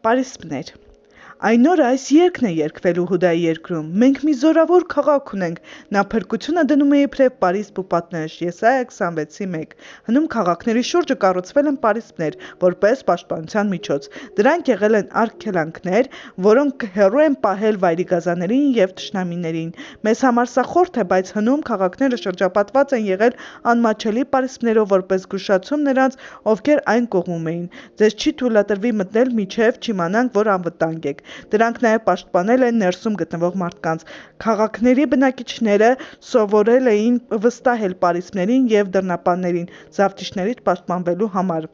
Պարիսպներ Այն օրը այս երգն է երգվելու Հուդայի երկրում. մենք մի զորավոր քաղաք ունենք, նա փրկությունը դնում է իբրև պարիսպ ու պատնեշ։ Եսայիա 26:1 Հնում քաղաքների շուրջը կառուցվել են պարիսպներ, որպես պաշտպանության միջոց։ Դրանք եղել են արգելանքներ, որոնք հեռու են պահել վայրիգազաններին և թշնամիներին։ Մեզ համար սա խորթ է, բայց հնում քաղաքները շրջապատված են եղել անմատչելի պարիսպներով, որպես զգուշացում նրանց, ովքեր այն կողմում էին։ Ձեզ չի թույլատրվի մտնել, մինչև չիմանաք, որ անվտանգ եք։ Դրանք նաև պաշտպանել են ներսում գտնվող մարդկանց։ Քաղաքների բնակիչները սովորել էին վստահել պարիսպներին և դռնապաններին զավթիչներից պաշտպանվելու համար։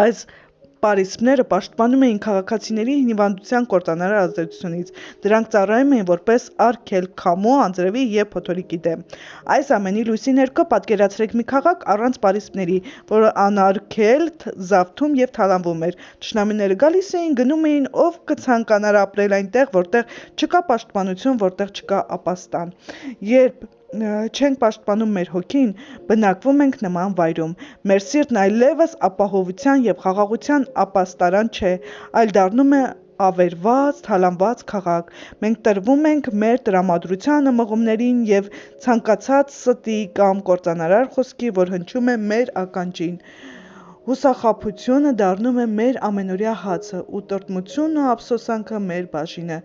Այս պարիսպները պաշտպանում էին քաղաքացիների հիվանդության կործանարար ազդեցությունից։ Դրանք ծառայում էին որպես արգելք քամու, անձրևի և փոթորիկի դեմ։ Այս ամենի լույսի ներքո պատկերացրեք մի քաղաք առանց պարիսպների, որը անարգել, զավթում և թալանվում էր։ Թշնամիները գալիս էին, գնում էին, ով կցանկանար ապրել այնտեղ, որտեղ չկա պաշտպանություն, որտեղ չկա ապաստան։ Երբ չենք պաշտպանում մեր հոգին, բնակվում ենք նման վայրում։ Մեր սիրտն այլևս ապահովության և խաղաղության ապաստարան չէ, այլ դառնում է ավերված, թալանված քաղաք։ Մենք տրվում ենք մեր տրամադրությանը, մղումներին և ցանկացած ստի կամ կործանարար խոսքի, որ հնչում է մեր ականջին։ Հուսախաբությունը դառնում է մեր ամենօրյա հացը, ու տրտմությունն ու ափսոսանքը մեր բաժինը։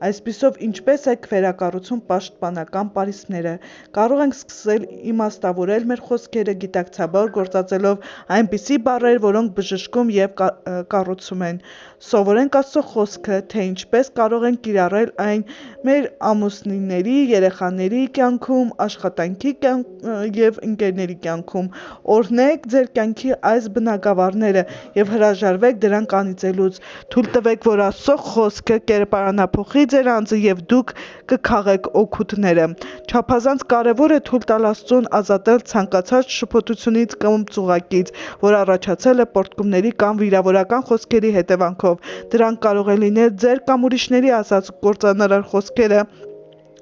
Այսպիսով, ինչպես եք վերակառուցում պաշտպանական պարիսպները։ Կարող ենք սկսել իմաստավորել մեր խոսքերը, գիտակցաբար գործածելով այնպիսի բառեր, որոնք բժշկում և կառուցում են։ Սովորենք Աստծո խոսքը, թե ինչպես կարող ենք կիրառել այն մեր ամուսինների, երեխաների կյանքում, աշխատանքի և ընկերների կյանքում։ Օրհնեք ձեր կյանքի այս բնագավառները և հրաժարվեք դրանք անիծելուց։ Թույլ տվեք, որ Աստծո խոսքը կերպարանափոխի ձեր անձը, և դուք կքաղեք օգուտները։ Չափազանց կարևոր է թույլ տալ Աստծուն ազատել ցանկացած շփոթությունից կամ ծուղակից, որ առաջացել է պոռթկումների կամ վիրավորական խոսքերի հետևանքով։ Դրանք կարող են լինել ձեր կամ ուրիշների ասած կործանարար խոսքերը,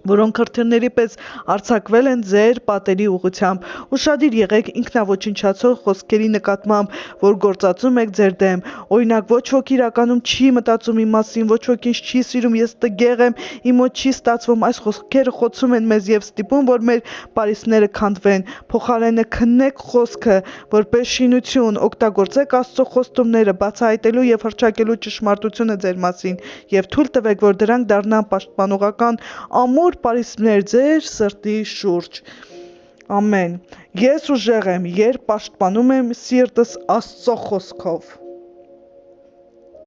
որոնք հրթիռների պես արձակվել են ձեր պատերի ուղղությամբ։ Ուշադիր եղեք ինքնաոչնչացող խոսքերի նկատմամբ, որ գործածում եք ձեր դեմ։ Օրինակ, ոչ ոք իրականում չի մտածում իմ մասին, ոչ ոք ինձ չի սիրում, ես տգեղ եմ, իմ մոտ չի ստացվում։ Այս խոսքերը խոցում են մեզ և ստիպում, որ մեր պարիսպները քանդվեն։ Փոխարենը քննեք խոսքը որպես շինություն, օգտագործեք Աստծո խոստումները բացահայտելու և հռչակելու ճշմարտությունը ձեր մասին, և թույլ տվեք, որ դրանք դառնան պաշտպանողական ամուր պարիսպներ ձեր սրտի շուրջ։ Ամեն։ Ես ուժեղ եմ, երբ պաշտպանում եմ սիրտս Աստծո խոսքով։